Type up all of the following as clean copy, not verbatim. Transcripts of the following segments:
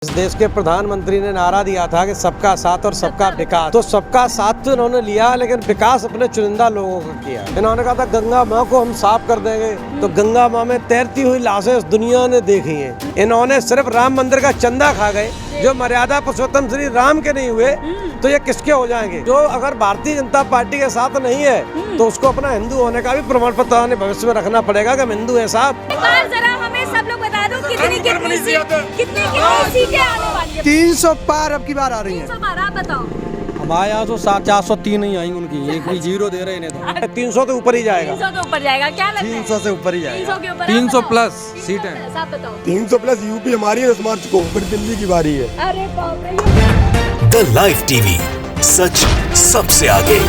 इस देश के प्रधानमंत्री ने नारा दिया था कि सबका साथ और सबका विकास। तो सबका साथ तो इन्होंने लिया, लेकिन विकास अपने चुनिंदा लोगों का किया। इन्होंने कहा था गंगा माँ को हम साफ कर देंगे, तो गंगा माँ में तैरती हुई लाशें इस दुनिया ने देखी हैं। इन्होंने सिर्फ राम मंदिर का चंदा खा गए, जो मर्यादा पुरुषोत्तम श्री राम के नहीं हुए तो ये किसके हो जाएंगे। जो अगर भारतीय जनता पार्टी के साथ नहीं है तो उसको अपना हिंदू होने का भी प्रमाण पत्र भविष्य में रखना पड़ेगा कि हम हिंदू है साहब। जरा हमें सब लोग बता दो कितनी सीटें आने वाली है। 300 पार अब की बार आ रही है। 300 पार, आप बताओ। हमारे यहाँ तो 403 ही आएंगे उनकी, एक भी जीरो दे रहे हैं तो 300 तो ऊपर ही जाएगा। 300 तो ऊपर जाएगा, क्या लगता है? 300 से ऊपर ही जाएगा। 300 के ऊपर 300 प्लस सीटें। आप बताओ। 300 प्लस यूपी हमारी है 10 मार्च को, फिर दिल्ली की बारी है। अरे बाप रे। द लाइव टीवी, सच सबसे आगे।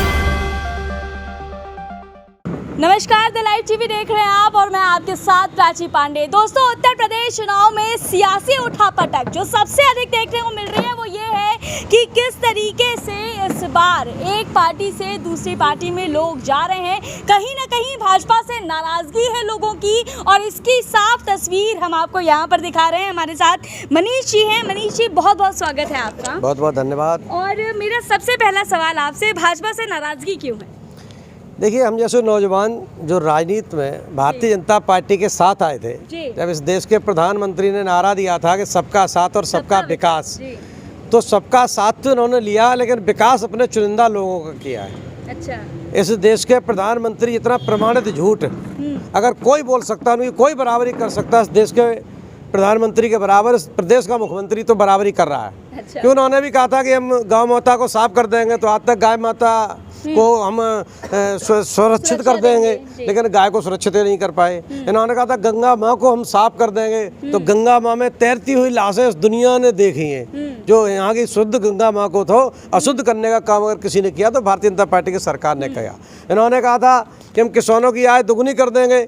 नमस्कार, द लाइव टीवी देख रहे हैं आप और मैं आपके साथ प्राची पांडे। दोस्तों, उत्तर प्रदेश चुनाव में सियासी उठापटक जो सबसे अधिक देखने को मिल रही है वो ये है कि किस तरीके से इस बार एक पार्टी से दूसरी पार्टी में लोग जा रहे हैं। कहीं ना कहीं भाजपा से नाराजगी है लोगों की और इसकी साफ तस्वीर हम आपको यहाँ पर दिखा रहे हैं। हमारे साथ मनीष जी हैं। मनीष जी, बहुत बहुत स्वागत है आपका। बहुत बहुत धन्यवाद। और मेरा सबसे पहला सवाल आपसे, भाजपा से नाराजगी क्यों है? देखिए, हम जैसे नौजवान जो राजनीति में भारतीय जनता पार्टी के साथ आए थे, जब इस देश के प्रधानमंत्री ने नारा दिया था कि सबका साथ और सबका विकास, तो सबका साथ तो इन्होंने लिया, लेकिन विकास अपने चुनिंदा लोगों का किया है। अच्छा। इस देश के प्रधानमंत्री इतना प्रमाणित झूठ, अगर कोई बोल सकता, उनकी कोई बराबरी कर सकता, इस देश के प्रधानमंत्री के बराबर इस प्रदेश का मुख्यमंत्री तो बराबरी कर रहा है। अच्छा। क्यों? उन्होंने भी कहा था कि हम गाय माता को साफ कर देंगे, तो आज तक गाय माता को हम सुरक्षित कर देंगे, लेकिन गाय को सुरक्षित नहीं कर पाए। इन्होंने कहा था गंगा माँ को हम साफ कर देंगे, तो गंगा माँ में तैरती हुई लाशें इस दुनिया ने देखी हैं। जो यहाँ की शुद्ध गंगा माँ को तो अशुद्ध करने का काम अगर किसी ने किया तो भारतीय जनता पार्टी की सरकार ने किया। इन्होंने कहा था कि हम किसानों की आय दुगुनी कर देंगे,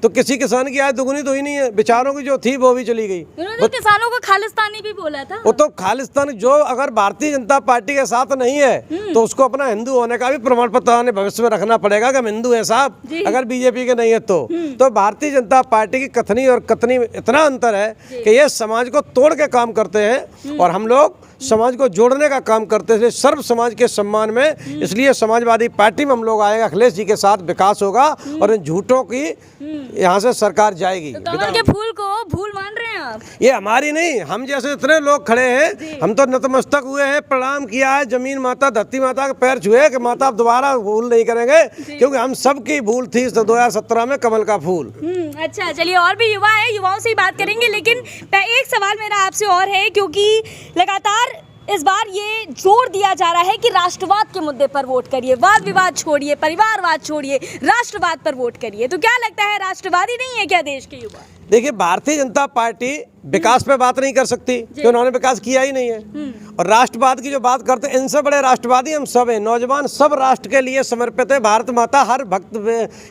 तो किसी किसान की आय दुगुनी तो ही नहीं है, बेचारों की जो थी वो भी चली गई। उन्होंने किसानों को खालिस्तानी भी बोला था। वो तो खालिस्तान, जो अगर भारतीय जनता पार्टी के साथ नहीं है तो उसको अपना हिंदू होने का भी प्रमाण पत्र भविष्य में रखना पड़ेगा कि हम हिंदू है साहब, अगर बीजेपी के नहीं है तो भारतीय जनता पार्टी की कथनी और कथनी इतना अंतर है कि ये समाज को तोड़ के काम करते हैं और हम लोग समाज को जोड़ने का काम करते थे, सर्व समाज के सम्मान में। इसलिए समाजवादी पार्टी में हम लोग आएगा, अखिलेश जी के साथ विकास होगा और इन झूठों की यहाँ से सरकार जाएगी। तो कमल के फूल को भूल मान रहे हैं आप? ये हमारी नहीं, हम जैसे इतने लोग खड़े हैं, हम तो नतमस्तक हुए हैं, प्रणाम किया है, जमीन माता धरती माता के पैर छुए कि माता आप दोबारा भूल नहीं करेंगे, क्योंकि हम सबकी भूल थी 2017 में कमल का फूल। अच्छा, चलिए, और भी युवा है, युवाओं से ही बात करेंगे, लेकिन एक सवाल मेरा आपसे और है, क्योंकि लगातार इस बार ये जोर दिया जा रहा है कि राष्ट्रवाद के मुद्दे पर वोट करिए, वाद विवाद छोड़िए, परिवारवाद छोड़िए, राष्ट्रवाद पर वोट करिए। तो क्या लगता है, राष्ट्रवादी नहीं है क्या देश के युवा? देखिए, भारतीय जनता पार्टी विकास पे बात नहीं कर सकती क्योंकि उन्होंने विकास किया ही नहीं है। और राष्ट्रवाद की जो बात करते हैं, इनसे बड़े राष्ट्रवादी हम सब हैं। नौजवान सब राष्ट्र के लिए समर्पित है। भारत माता, हर भक्त,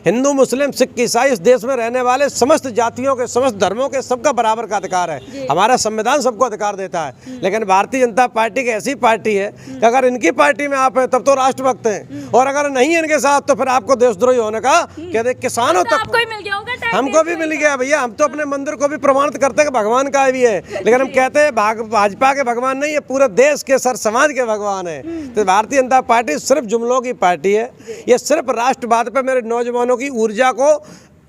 हिंदू मुस्लिम सिख ईसाई, इस देश में रहने वाले समस्त जातियों के, समस्त धर्मों के, सबका बराबर का अधिकार है। हमारा संविधान सबको अधिकार देता है। लेकिन भारतीय जनता पार्टी की ऐसी पार्टी है कि अगर इनकी पार्टी में आप हैं तब तो राष्ट्रभक्त हैं, और अगर नहीं है इनके साथ तो फिर आपको देशद्रोही होने का कहते किसानों तक हमको भी मिल गया। भैया, हम तो अपने मंदिर को भी प्रमाणित करते हैं कि भगवान का भी है, लेकिन हम कहते हैं भाजपा के भगवान नहीं है, पूरे देश के सर समाज के भगवान है। तो भारतीय जनता पार्टी सिर्फ जुमलों की पार्टी है। ये सिर्फ राष्ट्रवाद पे मेरे नौजवानों की ऊर्जा को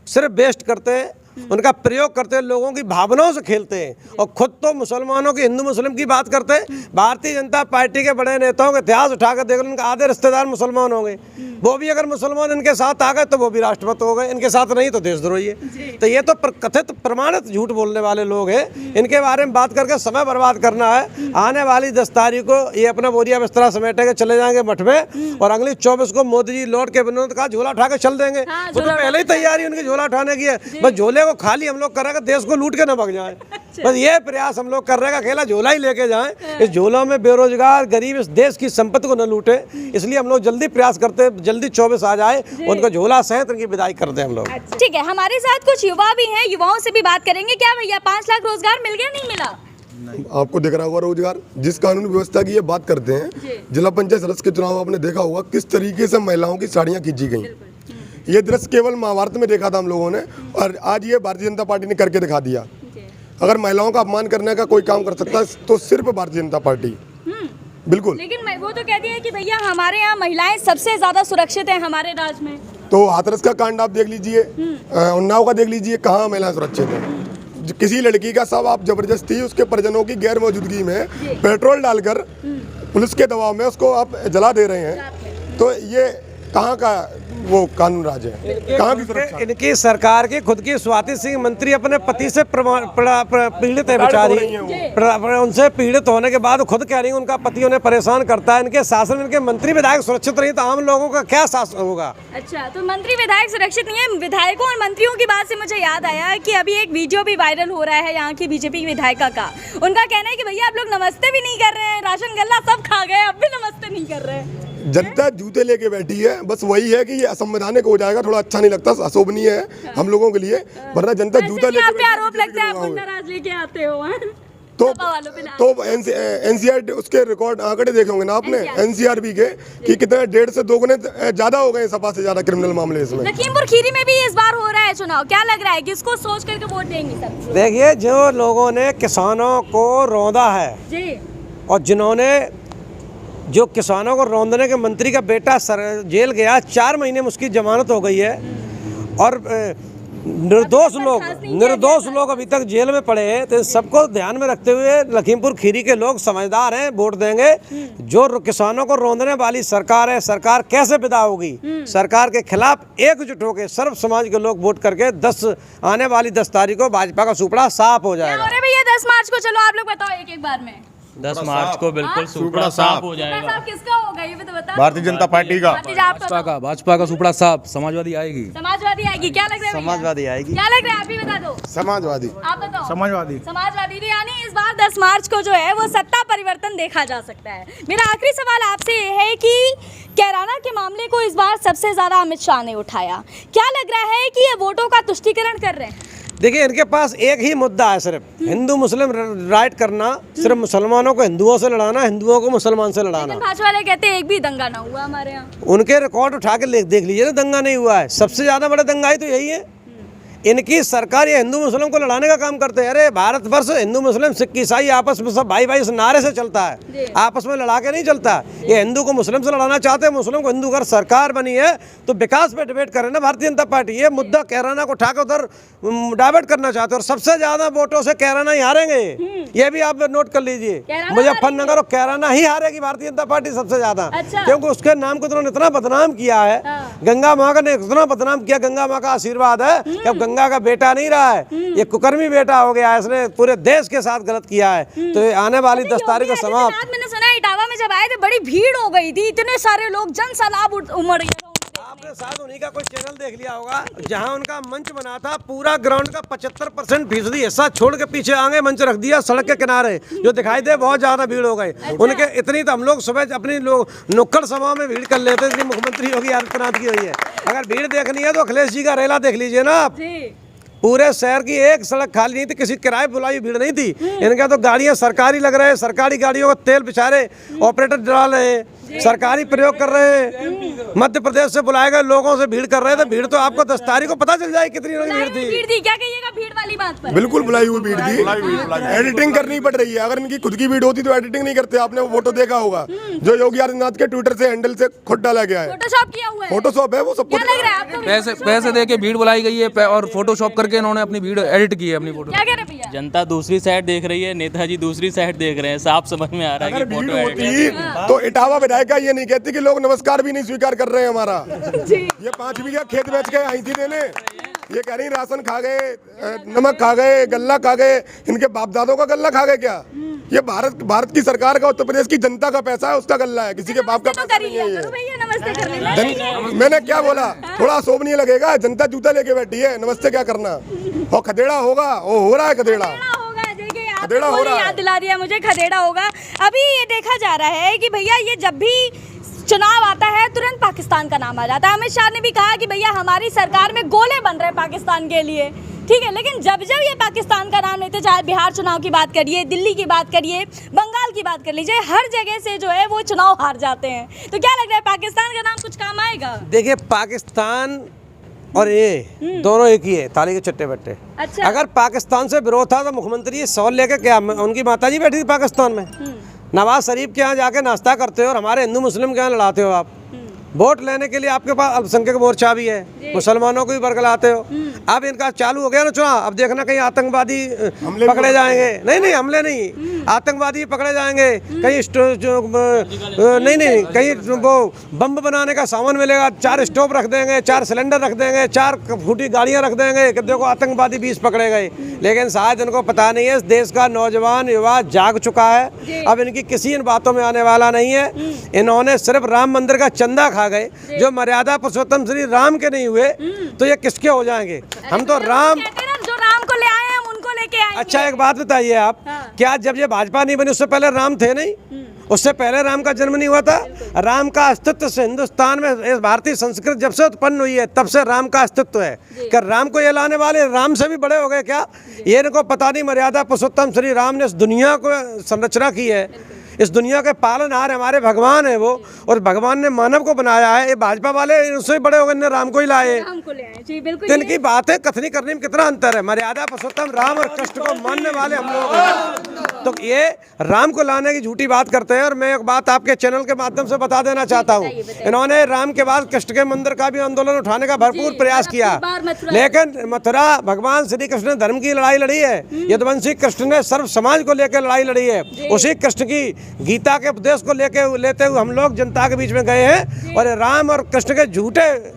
सिर्फ वेस्ट करते हैं, उनका प्रयोग करते हैं, लोगों की भावनाओं से खेलते हैं, और खुद तो मुसलमानों की, हिंदू मुस्लिम की बात करते हैं। भारतीय जनता पार्टी के बड़े नेताओं का इतिहास उठाकर देख लो, उनके आधे रिश्तेदार मुसलमान होंगे, वो भी अगर मुसलमान इनके साथ आ गए तो वो भी राष्ट्रभक्त हो गए, इनके साथ नहीं तो देशद्रोही है। तो ये तो कथित प्रमाणित झूठ बोलने वाले लोग हैं। इनके बारे में बात करके समय बर्बाद करना है। आने वाली 10 तारीख को ये अपना बोरिया बिस्तरा समेटेंगे, चले जाएंगे मठ में, और अगली 24 को मोदी जी लौट के विनोद का झोला उठा के चल देंगे। वो तो पहले ही तैयारी उनकी झोला उठाने की है, बस झोले को खाली हम लोग कर रहे हैं, देश को लूट के न भाग जाए। बस ये प्रयास हम लोग कर रहे हैं, अकेला झोला ही लेके जाएं, इस झोला में बेरोजगार गरीब इस देश की संपत्ति को न लूटे। इसलिए हम लोग जल्दी प्रयास करते हैं, जल्दी 24 आ जाए, उनका झोला सहित उनकी विदाई कर दें हम लोग। ठीक है, हमारे साथ कुछ युवा भी हैं, युवाओं से भी बात करेंगे। क्या भैया, 5 लाख रोजगार मिल गया, नहीं मिला? आपको दिख रहा होगा रोजगार, जिस कानून व्यवस्था की ये बात करते हैं, जिला पंचायत सदस्य के चुनाव आपने देखा होगा किस तरीके से महिलाओं की साड़ियाँ खींची गई। ये दृश्य केवल महाभारत में देखा था हम लोगों ने, और आज ये भारतीय जनता पार्टी ने करके दिखा दिया। अगर महिलाओं का अपमान करने का कोई काम कर सकता है तो सिर्फ भारतीय जनता पार्टी। बिल्कुल। लेकिन वो तो कहती है कि भैया हमारे यहाँ महिलाएं सबसे ज्यादा सुरक्षित हैं हमारे राज्य में। तो हाथरस का कांड आप देख लीजिए, उन्नाव का देख लीजिए, कहाँ महिलाएं सुरक्षित हैं। किसी लड़की का शव आप जबरदस्ती उसके परिजनों की गैर मौजूदगी में पेट्रोल डालकर पुलिस के दबाव में उसको आप जला दे रहे हैं, तो ये कहाँ का वो कानून राज है, कहाँ की सुरक्षा? इनकी सरकार की खुद की स्वाति सिंह मंत्री अपने पति से पीड़ित है बेचारी, उनसे पीड़ित होने के बाद खुद कह रही है उनका पति उन्हें परेशान करता है। इनके शासन, इनके मंत्री विधायक सुरक्षित नहीं तो आम लोगों का क्या शासन होगा? अच्छा, तो मंत्री विधायक सुरक्षित नहीं है। विधायकों और मंत्रियों की बात से मुझे याद आया कि अभी एक वीडियो भी वायरल हो रहा है यहाँ की बीजेपी की विधायिका का। उनका कहना है कि भैया आप लोग नमस्ते भी नहीं कर रहे हैं, राशन गल्ला सब खा गए, अब भी नमस्ते नहीं कर रहे हैं। जनता जूते लेके बैठी है, बस वही है कि ये असंवैधानिक हो जाएगा, थोड़ा अच्छा नहीं लगता, अशोभनीय है हम लोगों के लिए, वरना जनता जूता लेके बैठी है। आरोप लगता है आप गुंडाराज लेके आते हो। तो एनसीआर उसके रिकॉर्ड आंकड़े देखे होंगे ना आपने, एनसीआरबी के, कि कितने 1.5 से 2 गुने ज्यादा हो गए, सपा से ज्यादा क्रिमिनल मामले इसमें। लखीमपुर खीरी में भी इस बार हो रहा है चुनाव, क्या लग रहा है किसको सोच करके वोट देंगे सब? देखिए, जो लोगों ने किसानों को रौंदा है जी, और जिन्होंने जो किसानों को रौंदने के मंत्री का बेटा जेल गया, 4 महीने में उसकी जमानत हो गई है, और निर्दोष लोग अभी तक जेल में पड़े हैं। तो सबको ध्यान में रखते हुए लखीमपुर खीरी के लोग समझदार हैं, वोट देंगे। जो किसानों को रौंदने वाली सरकार है, सरकार कैसे विदा होगी? सरकार के खिलाफ एकजुट होकर सर्व समाज के लोग वोट करके आने वाली 10 तारीख को भाजपा का सुपड़ा साफ हो जाएगा। अरे भैया 10 मार्च को, चलो आप लोग बताओ एक बार में। 10 मार्च को बिल्कुल सुपड़ा साफ हो जाएगा। किसका होगा ये भी तो बता। भारतीय जनता पार्टी का, भाजपा का सुपड़ा साफ। समाजवादी आएगी, समाजवादी आएगी। क्या लग रहा है? समाजवादी आएगी। क्या लग रहा है आप भी बता दो। समाजवादी। आप बताओ। समाजवादी। समाजवादी। तो यानी इस बार 10 मार्च को जो है वो सत्ता परिवर्तन देखा जा सकता है। मेरा आखिरी सवाल आपसे ये है कि कैराना के मामले को इस बार सबसे ज्यादा अमित शाह ने उठाया, क्या लग रहा है कि ये वोटों का तुष्टीकरण कर रहे हैं? देखिए, इनके पास एक ही मुद्दा है, सिर्फ हिंदू मुस्लिम राइट करना, सिर्फ मुसलमानों को हिंदुओं से लड़ाना, हिंदुओं को मुसलमान से लड़ाना। भाजपा वाले कहते हैं एक भी दंगा ना हुआ हमारे यहाँ। उनके रिकॉर्ड उठा के देख लीजिए ना, दंगा नहीं हुआ है। सबसे ज्यादा बड़ा दंगाई तो यही है। इनकी सरकार ये हिंदू मुस्लिम को लड़ाने का काम करते हैं। अरे भारतवर्ष हिंदू मुस्लिम सिख ईसाई आपस में सब भाई भाई इस नारे से चलता है, आपस में लड़ा के नहीं चलता। ये हिंदू को मुस्लिम से लड़ाना चाहते हैं, मुस्लिम को हिंदू। अगर सरकार बनी है तो विकास पे डिबेट करे ना भारतीय जनता पार्टी। ये मुद्दा कैराना को उठा के उधर डाइवर्ट करना चाहते हैं, और सबसे ज्यादा वोटों से कैराना ही हारेंगे। ये भी आप नोट कर लीजिए, मुजफ्फरनगर और कैराना ही हारेगी भारतीय जनता पार्टी सबसे ज्यादा। क्योंकि उसके नाम को उन्होंने इतना बदनाम किया है, गंगा माँ का ने इतना बदनाम किया। गंगा माँ का आशीर्वाद है कि अब गंगा का बेटा नहीं रहा है, ये कुकर्मी बेटा हो गया है। इसने पूरे देश के साथ गलत किया है। तो आने वाली 10 तारीख को समाप्त। मैंने सुना इटावा में जब आए थे बड़ी भीड़ हो गई थी, इतने सारे लोग, जन सैलाब उमड़ गया। आपने साथ उन्हीं का कोई चैनल देख लिया होगा, जहां उनका मंच बना था, पूरा ग्राउंड का 75% हिस्सा छोड़ के पीछे आगे मंच रख दिया सड़क के किनारे, जो दिखाई दे बहुत ज्यादा भीड़ हो गई। उनके इतनी तो हम लोग सुबह अपनी लोग नुक्कड़ सभा में भीड़ कर लेते थे। मुख्यमंत्री योगी आदित्यनाथ की हुई है। अगर भीड़ देखनी है तो अखिलेश जी का रेला देख लीजिए ना आप। पूरे शहर की एक सड़क खाली नहीं थी, किसी किराए बुलाई भीड़ नहीं थी। इनका तो गाड़ियां सरकारी लग रहे हैं, सरकारी गाड़ियों को तेल बेचारे ऑपरेटर डाल रहे हैं, सरकारी प्रयोग कर रहे हैं। मध्य प्रदेश से बुलाए गए लोगों से भीड़ कर रहे थे। भीड़ तो आपको 10 तारीख को पता चल जाए कितनी भीड़ थी। क्या कहिएगा भीड़ वाली बात पर? बिल्कुल बुलाई हुई भीड़ थी, एडिटिंग करनी पड़ रही है। अगर इनकी खुद की भीड़ होती तो एडिटिंग नहीं करते। आपने वो फोटो देखा होगा जो योगी आदित्यनाथ के ट्विटर से हैंडल से खुद डाला गया है, फोटोशॉप किया हुआ है। फोटोशॉप है वो सब कुछ। पैसे दे के भीड़ बुलाई गई है और फोटोशॉप करके इन्होंने अपनी भीड़ एडिट की है अपनी फोटो। क्या कह रहे भैया? जनता दूसरी साइड देख रही है, नेताजी दूसरी साइड देख रहे हैं, साफ समझ में आ रहा है कि फोटो एडिट। तो इटावा विधायिका ये नहीं कहती कि लोग नमस्कार भी नहीं स्वीकार कर रहे हैं हमारा। ये 5 बीघा खेत बेच के आई थी देने, ये कह रही राशन खा गए, नमक खा गए, गल्ला खा गए। इनके बाप दादों का गल्ला खा गए क्या? ये भारत की सरकार का, उत्तर प्रदेश की जनता का पैसा है, उसका गल्ला है, किसी के बाप का पैसा नहीं है ये। मैंने क्या बोला? थोड़ा शोभनीय लगेगा, जनता जूता लेके बैठी है, नमस्ते क्या करना। और खदेड़ा होगा, वो हो रहा है खदेड़ा हो रहा है। याद दिला दिया मुझे, खदेड़ा होगा। अभी ये देखा जा रहा है कि भैया ये जब भी चुनाव आता है तुरंत पाकिस्तान का नाम आ जाता है। अमित शाह ने भी कहा कि भैया हमारी सरकार में गोले बन रहे हैं पाकिस्तान के लिए, ठीक है। लेकिन जब जब ये पाकिस्तान का नाम लेते, चाहे बिहार चुनाव की बात करिए, दिल्ली की बात करिए, बंगाल की बात कर लीजिए, हर जगह से जो है वो चुनाव हार जाते हैं। तो क्या लग रहा है पाकिस्तान का नाम कुछ काम आएगा? देखिए, पाकिस्तान और ये दोनों एक ही है, थाली के चट्टे बट्टे। अच्छा। अगर पाकिस्तान से विरोध था तो मुख्यमंत्री ये सवाल लेके क्या, उनकी माताजी बैठी थी पाकिस्तान में, नवाज शरीफ के यहाँ जाके नाश्ता करते हो और हमारे हिंदू मुस्लिम के यहाँ लड़ाते हो आप। वोट लेने के लिए आपके पास अल्पसंख्यक मोर्चा भी है, मुसलमानों को भी बरगलाते हो। अब इनका चालू हो गया ना चुनाव, अब देखना कहीं आतंकवादी पकड़े जाएंगे। नहीं हमले नहीं, आतंकवादी पकड़े जाएंगे कहीं, नहीं कहीं वो बम बनाने का सामान मिलेगा, 4 स्टोव रख देंगे, 4 सिलेंडर रख देंगे, 4 फूटी गाड़ियां रख देंगे कि देखो आतंकवादी 20 पकड़े गए। लेकिन शायद इनको पता नहीं है इस देश का नौजवान युवा जाग चुका है, अब इनकी किसी इन बातों में आने वाला नहीं है। इन्होंने सिर्फ राम मंदिर का चंदा खा गए, जो मर्यादा पुरुषोत्तम श्री राम के नहीं हुए तो ये किसके हो जाएंगे? हम तो राम, जो राम को ले आए हम उनको लेके आएंगे। अच्छा एक बात बताइए आप, क्या जब ये भाजपा नहीं बनी उससे पहले राम थे? नहीं, उससे पहले राम का जन्म नहीं हुआ था। राम का अस्तित्व से हिंदुस्तान में इस भारतीय संस्कृति जब से उत्पन्न हुई है तब से राम का अस्तित्व है। क्या राम को ये लाने वाले राम से भी बड़े हो गए क्या? ये इनको पता नहीं मर्यादा पुरुषोत्तम श्री राम ने इस दुनिया को संरचना की है, इस दुनिया के पालनहार हमारे भगवान है वो, और भगवान ने मानव को बनाया है। ये भाजपा वाले उससे भी बड़े हो गए, इन्हें राम को ही लाए। जी बिल्कुल। तो इनकी बातें कथनी करने में कितना अंतर है। मर्यादा पुरुषोत्तम राम और कृष्ण को मानने वाले हम लोग हैं, तो ये राम को लाने की झूठी बात करते हैं। और मैं एक बात आपके चैनल के माध्यम से बता देना चाहता हूँ, इन्होंने राम के बाद कृष्ण के मंदिर का भी आंदोलन उठाने का भरपूर प्रयास किया, लेकिन मथुरा भगवान श्री कृष्ण ने धर्म की लड़ाई लड़ी है, यदुवंशी कृष्ण ने सर्व समाज को लेकर लड़ाई लड़ी है। उसी कृष्ण की गीता के उपदेश को लेते हुए हम लोग जनता के बीच में गए हैं, और राम और कृष्ण के झूठे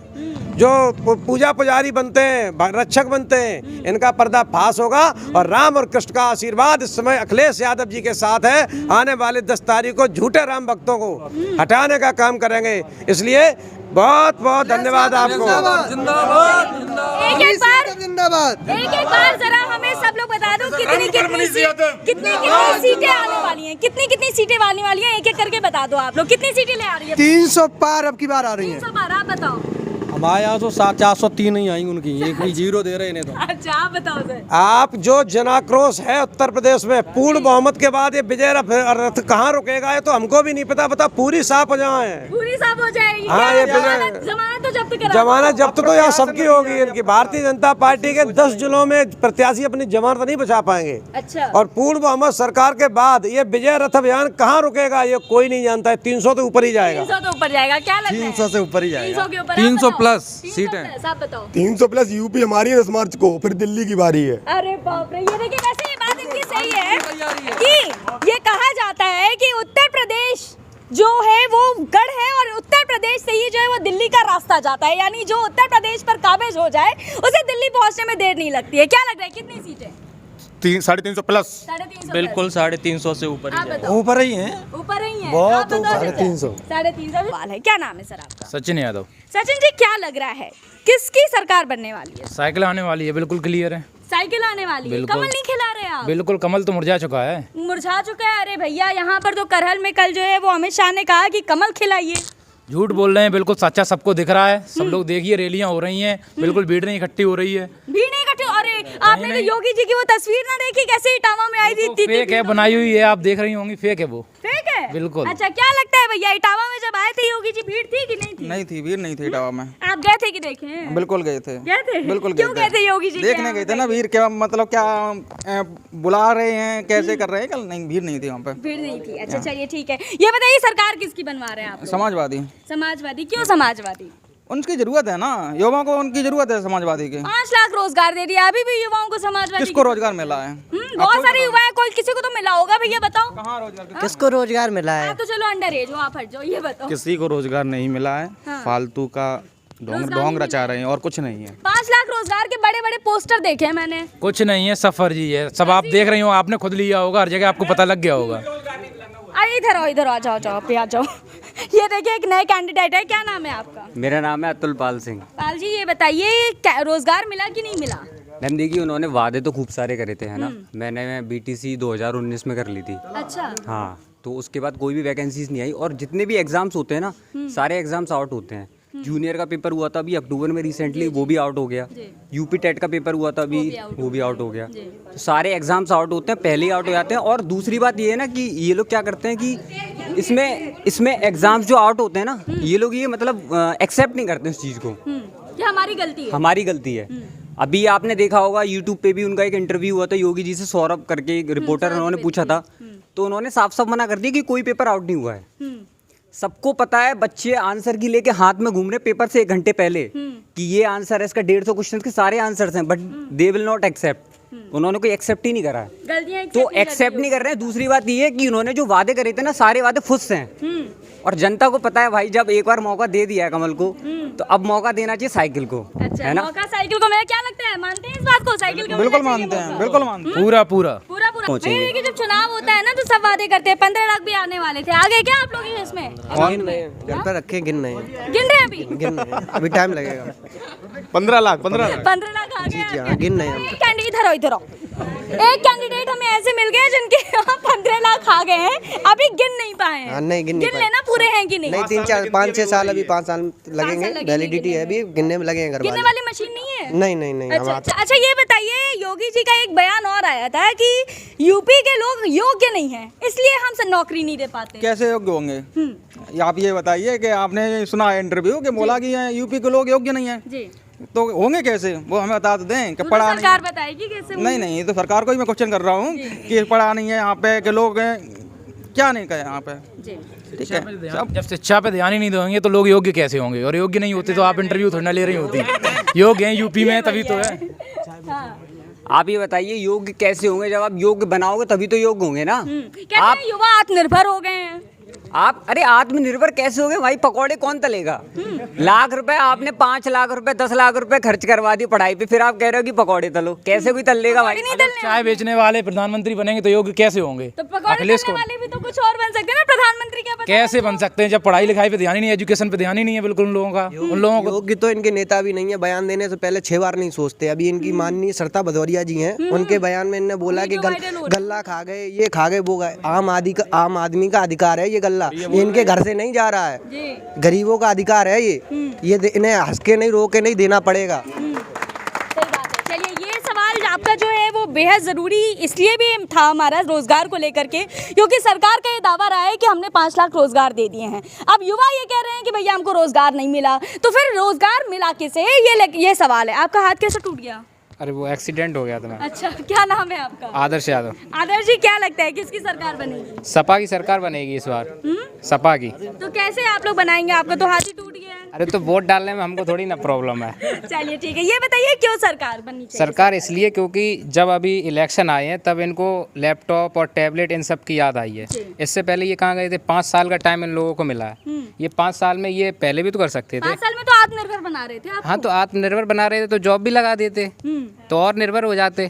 जो पूजा पुजारी बनते हैं, रक्षक बनते हैं, इनका पर्दाफाश होगा। और राम और कृष्ण का आशीर्वाद इस समय अखिलेश यादव जी के साथ है। आने वाले 10 तारीख को झूठे राम भक्तों को हटाने का काम करेंगे। इसलिए बहुत बहुत धन्यवाद आपको। एक बार जरा हमें सब लोग बता दो कितनी सीटें आने वाली हैं, कितनी सीटें आने वाली हैं, एक एक करके बता दो आप लोग। कितनी सीटें ले आ रही है? 300 पार अब की बार आ रही है। 300 पार, आप बताओ। हमारे यहाँ तो 403 ही आएंगी उनकी, एक भी 0 दे रहे इन्हें तो। अच्छा आप बताओ सर। आप जो जनाक्रोश है उत्तर प्रदेश में पूर्ण बहुमत के बाद ये विजय रथ कहाँ रुकेगा, ये तो हमको भी नहीं पता। बता पूरी साफ हो जाए, पूरी साफ हो जाएगी। हाँ, ये जमानत तो जब्त करा, जमानत जब्त तो यहाँ सबकी होगी। इनकी भारतीय जनता पार्टी के 10 जिलों में प्रत्याशी अपनी जमानत नहीं बचा पाएंगे। अच्छा। और पूर्ण बहुमत सरकार के बाद ये विजय रथ अभियान कहाँ रुकेगा ये कोई नहीं जानता है। 300 तो ऊपर ही जाएगा। 300 तो ऊपर जाएगा, क्या लगता है? 300 से ऊपर ही जाएगा। 300 के ऊपर 300 प्लस सीटें। आप बताओ। 300 प्लस यूपी हमारी है 10 मार्च को, फिर दिल्ली की बारी है। अरे बाप रे, ये देखिए वैसे ये बात इनकी सही है कि ये कहा जाता है कि उत्तर प्रदेश जो है वो गढ़ है, और उत्तर प्रदेश से ही जो है वो दिल्ली का रास्ता जाता है। यानी जो उत्तर प्रदेश पर काबिज हो जाए उसे दिल्ली पहुंचने में देर नहीं लगती है। क्या लग रहा है कितनी सीटें? 350 प्लस। 350 बिल्कुल 350 से ऊपर ही जाएगा। ऊपर ही है, ऊपर ही है बहुत। आप बताओ। 350 सवाल है। क्या नाम है सर आपका? सचिन यादव। सचिन जी, क्या लग रहा है किसकी सरकार बनने वाली है? साइकिल आने वाली है, बिल्कुल क्लियर है। साइकिल आने वाली है। बिल्कुल। कमल नहीं खिला रहे आप? बिल्कुल, कमल तो मुरझा चुका है। मुरझा चुका है? अरे भैया, यहाँ पर तो करहल में कल जो है वो अमित शाह ने कहा कि कमल खिलाइए। झूठ बोल रहे हैं, बिल्कुल सच्चा सबको दिख रहा है। सब लोग देखिए, रैलियां हो रही हैं, बिल्कुल भीड़ नहीं इकट्ठी हो रही है। भीड़ नहीं इकट्ठी? अरे आपने तो योगी जी की वो तस्वीर ना देखी कैसे इटावा में आई थी? फेक है, बनाई हुई है, आप देख रही होंगी, फेक है वो। फेक है? बिल्कुल। अच्छा, क्या लगता है भैया, इटावा में जब आए थे योगी जी भीड़ थी कि नहीं थी? नहीं थी, भीड़ नहीं थी इटावा में। आप गए थे कि देखे? बिल्कुल गए थे। गए थे? बिल्कुल क्यों गए थे योगी जी? देखने गए थे ना, भीड़ क्या मतलब, क्या बुला रहे हैं, कैसे कर रहे हैं। कल नहीं, भीड़ नहीं थी वहाँ पे। भीड़ नहीं थी। अच्छा चलिए ठीक है। ये बताइए सरकार किसकी बनवा रहे हैं आप? समाजवादी। समाजवादी? क्यों समाजवादी? उनकी जरूरत है ना, युवाओं को उनकी जरूरत है समाजवादी की। 5 लाख रोजगार दे दिया, अभी भी युवाओं को समाजवादी। किसको रोजगार मिला है? बहुत सारे युवा हैं, कोई किसी को तो मिला होगा। भैया बताओ कहाँ रोजगार? किसको रोजगार मिला है? आप तो चलो अंडर एज हो, आप हट जाओ। ये बताओ। किसी को रोजगार नहीं मिला है। फालतू का ढोंग रचा रहे हैं और कुछ नहीं है। 5 लाख रोजगार के बड़े बड़े पोस्टर देखे हैं मैंने। कुछ नहीं है, सब फर्जी है। सब आप देख रही हो, आपने खुद लिया होगा, हर जगह आपको पता लग गया होगा। अरे इधर आ जाओ पे आ जाओ। ये देखिए एक नए कैंडिडेट है। क्या नाम है आपका? मेरा नाम है अतुल पाल सिंह। पाल जी, ये बताइए रोजगार मिला कि नहीं मिला? मैम देखिए, उन्होंने वादे तो खूब सारे करे थे, है ना। मैंने BTC 2019 में कर ली थी। अच्छा। हाँ, तो उसके बाद कोई भी वैकेंसीज नहीं आई, और जितने भी एग्जाम्स होते हैं ना, सारे एग्जाम्स आउट होते हैं। जूनियर का पेपर हुआ था अभी अक्टूबर में रिसेंटली, वो भी आउट हो गया। यूपी टेट का पेपर हुआ था अभी, वो भी आउट हो गया। तो सारे एग्जाम्स आउट होते हैं, पहले ही आउट हो जाते हैं। और दूसरी बात ये है ना कि ये लोग क्या करते हैं कि इसमें एग्जाम्स जो आउट होते हैं ना, ये लोग ये मतलब एक्सेप्ट नहीं करते उस चीज़ को। ये हमारी गलती है। हमारी गलती है। अभी आपने देखा होगा यूट्यूब पे भी उनका एक इंटरव्यू हुआ था योगी जी से, सौरभ करके एक रिपोर्टर, उन्होंने पूछा था तो उन्होंने साफ साफ मना कर दिया कि कोई पेपर आउट नहीं हुआ है। सबको पता है, बच्चे आंसर की लेके हाथ में घूम रहे पेपर से 1 घंटे पहले कि ये आंसर है, इसका 150 क्वेश्चन के सारे आंसर्स हैं, but they will not accept. उन्होंने कोई एक्सेप्ट ही नहीं करा है, गलतियां तो एक्सेप्ट नहीं कर रहे हैं। दूसरी बात ये है कि उन्होंने जो वादे करे थे ना, सारे वादे फुस हैं, और जनता को पता है भाई, जब एक बार मौका दे दिया है कमल को, तो अब मौका देना चाहिए साइकिल को। अच्छा, है ना? मौका साइकिल को, मैं क्या लगता है, मानते हैं इस बात को? साइकिल को बिल्कुल मानते हैं, बिल्कुल मानते हैं। पूरा पूरा पूरा पूरा। देखिए जब चुनाव होता है ना तो सब वादे करते हैं। 15 लाख भी आने वाले थे, आगे क्या आप लोग इसमें? घर पर रखे, गिन रहे हैं, गिन रहे हैं अभी? गिन रहे हैं, अभी टाइम लगेगा। 15 लाख 15 लाख आ गए। गिन रहे हैं। इधर आओ। एक कैंडिडेट हमें ऐसे मिल गए जिनके यहाँ 15 लाख आ गए हैं, अभी गिन नहीं पाए हैं। नहीं गिन लेना पूरे हैं कि नहीं? 3 4 5 6 साल, अभी 5 साल लगेंगे, वैलिडिटी है, अभी गिनने में लगेंगे। गिनने वाली मशीन नहीं है? नहीं। अच्छा, ये बताइए, योगी जी का एक बयान और आया था कि यूपी के लोग योग्य नहीं हैं, इसलिए हम नौकरी नहीं दे पाते। कैसे योग्य होंगे? आप ये बताइए कि आपने सुना है इंटरव्यू कि बोला कि यूपी के लोग योग्य नहीं है, जी, तो होंगे कैसे? वो हमें बता तो दें कि पढ़ा नहीं। सरकार बताएगी कैसे? नहीं, ये तो सरकार को ही मैं क्वेश्चन कर रहा हूँ कि पढ़ा नहीं है यहाँ पे, के लोग क्या नहीं कहे यहाँ पे। ठीक है, जब शिक्षा पे ध्यान ही नहीं देंगे तो लोग योग्य कैसे होंगे? और योग्य नहीं होते तो आप इंटरव्यू थोड़ी ना ले रही होती। योग्य हैं यूपी में तभी तो है। आप ये बताइए योग्य कैसे होंगे? जब आप योग्य बनाओगे तभी तो योग्य होंगे ना। आप युवा आत्मनिर्भर हो गए हैं। आप, अरे आत्मनिर्भर कैसे हो गए भाई? पकौड़े कौन तलेगा? लाख रुपए आपने 5 लाख रुपए 10 लाख रुपए खर्च करवा दिए पढ़ाई पे, फिर आप कह रहे हो कि पकौड़े तलो, कैसे कोई तलेगा भाई? चाय बेचने वाले प्रधानमंत्री बनेंगे तो योग्य कैसे होंगे? तो पकौड़े तलने वाले भी तो कुछ और बन सकते हैं ना, प्रधानमंत्री क्या? कैसे बन सकते हैं जब पढ़ाई लिखाई पे ध्यान ही नहीं, एजुकेशन पे ध्यान ही नहीं है बिल्कुल उन लोगों का। उन लोगों को योग्य तो इनके नेता भी नहीं है, बयान देने से पहले 6 बार नहीं सोचते। अभी इनकी माननीय सरिता भदौरिया जी हैं, उनके बयान में इन्होंने बोला कि गल्ला खा गए, ये खा गए, वो गए। आम आदमी का अधिकार है ये गल्ला, ये इनके घर से नहीं जा रहा है, गरीबों का अधिकार है ये इन्हें हंस के नहीं, रो के नहीं देना पड़ेगा। सही बात है। चलिए, ये सवाल आपका जो है वो बेहद ज़रूरी इसलिए भी था हमारा रोजगार को लेकर के, क्योंकि सरकार का ये दावा रहा है कि हमने 5 लाख रोजगार दे दिए हैं। अब युवा ये कह रहे हैं कि भैया हमको रोजगार नहीं मिला, तो फिर रोजगार मिला किसे? ये सवाल है। आपका हाथ कैसे टूट गया? अरे वो एक्सीडेंट हो गया था। अच्छा, क्या नाम है आपका? आदर्श यादव। आदर्श जी, क्या लगता है किसकी सरकार बनेगी? सपा की सरकार बनेगी इस बार। सपा की। तो कैसे आप लोग बनाएंगे? आपका तो हाथ ही टूट गया है। अरे तो वोट डालने में हमको थोड़ी ना प्रॉब्लम है। चलिए ठीक है, ये बताइए क्यों सरकार बननी चाहिए? सरकार इसलिए क्योंकि जब अभी इलेक्शन आए हैं तब इनको लैपटॉप और टैबलेट इन सब की याद आई है। इससे पहले ये कहाँ गए थे? 5 साल का टाइम इन लोगों को मिला है। ये 5 साल में ये पहले भी तो कर सकते थे। 5 साल में तो आत्मनिर्भर बना रहे थे आपको। हाँ, तो आत्मनिर्भर बना रहे थे तो जॉब भी लगा देते तो और निर्भर हो जाते,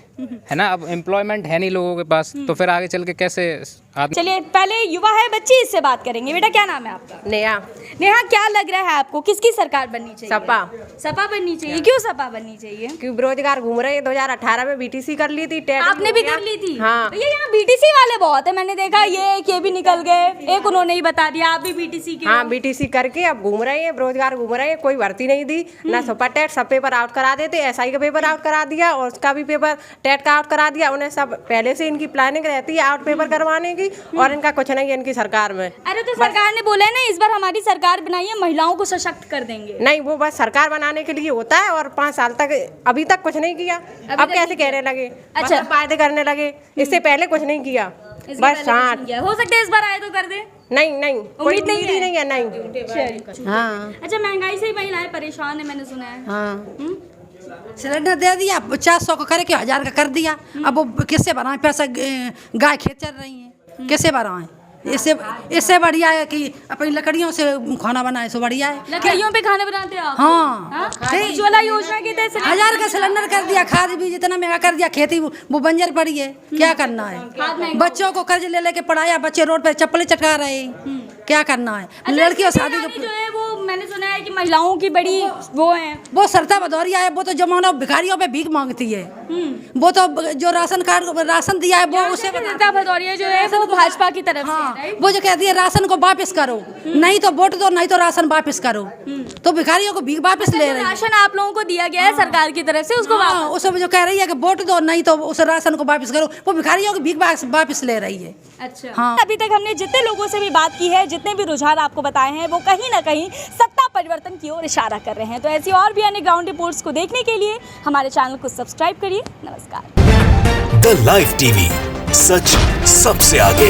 है ना। अब एम्प्लॉयमेंट है नहीं लोगों के पास, तो फिर आगे चल के कैसे? चलिए, पहले युवा है बच्ची, इससे बात करेंगे। बेटा, क्या नाम है आपका? नेहा। नेहा, क्या लग रहा है आपको, किसकी सरकार बननी चाहिए? सपा। सपा बननी चाहिए। क्यों सपा बननी चाहिए? क्योंकि बेरोजगार घूम रहे हैं। 2018 में बीटीसी कर ली थी। आपने भी कर ली थी? हाँ। ये यहाँ बीटीसी वाले बहुत है, मैंने देखा। ये भी निकल गए, एक उन्होंने ही बता दिया। आप भी बीटीसी की? हाँ, बीटीसी करके अब घूम रहे हैं, बेरोजगार घूम रहे हैं। कोई भर्ती नहीं दी ना, सुपर टेट सब पेपर आउट करा देते। एसआई का पेपर आउट करा दिया और उसका भी पेपर टेट का आउट करा दिया। उन्हें सब पहले से इनकी प्लानिंग रहती है आउट पेपर करवाने की, और इनका कुछ नहीं है इनकी सरकार में। अरे तो सरकार ने बोला है ना, इस बार हमारी सरकार बनाई है, महिलाओं को सशक्त कर देंगे। नहीं, वो बस सरकार बनाने के लिए होता है, और 5 साल तक अभी तक कुछ नहीं किया। अब कैसे कहने लगे? अच्छा, वादे करने लगे। इससे पहले कुछ नहीं किया, बस। हाँ, हो सकता है इस बार आए तो कर दे। नहीं, उम्मीद नहीं है। नहीं। हाँ। अच्छा, महंगाई से महिलाएं परेशान है, मैंने सुना है। हाँ। सिलेंडर दे दिया, 50-100 का करे कि 1000 का कर दिया। अब वो किससे भराएं पैसा? गाय खेत चल रही है, किससे भराएं? इससे बढ़िया है कि अपनी लकड़ियों से खाना बनाए, सो बढ़िया है। लकड़ियों पे खाना बनाते हैं आप? हाँ। उज्ज्वला योजना के तहत 1000 का सिलेंडर कर दिया, खाद भी जितना महंगा कर दिया, खेती वो बंजर पड़ी है। क्या करना है? बच्चों को कर्ज ले लेके पढ़ाया, बच्चे रोड पे चप्पलें चटका रहे हैं। क्या करना है? लड़की और शादी जो है वो मैंने सुना है कि महिलाओं की बड़ी वो है, वो सरिता भदौरिया है। वो तो जमाना भिखारियों पे भीख मांगती है। वो तो जो राशन दिया है वो उससे। सरिता भदौरिया जो है वो भाजपा की तरफ से, वो जो कहती है राशन को वापस करो, नहीं तो वोट दो, नहीं तो राशन वापस करो। तो भिखारियों को भीख वापस ले रही है। राशन आप लोगों को दिया गया है सरकार की तरफ से, उसको उसमें जो कह रही है कि वोट दो, नहीं तो उस राशन को वापस करो, वो भिखारियों की भीख वापस ले रही है। अच्छा। हाँ। अभी तक हमने जितने लोगों से भी बात की है, जितने भी रुझान आपको बताए हैं, वो कहीं ना कहीं सत्ता परिवर्तन की ओर इशारा कर रहे हैं। तो ऐसी और भी अन्य ग्राउंड रिपोर्ट्स को देखने के लिए हमारे चैनल को सब्सक्राइब करिए। नमस्कार। द लाइव टीवी, सच सबसे आगे।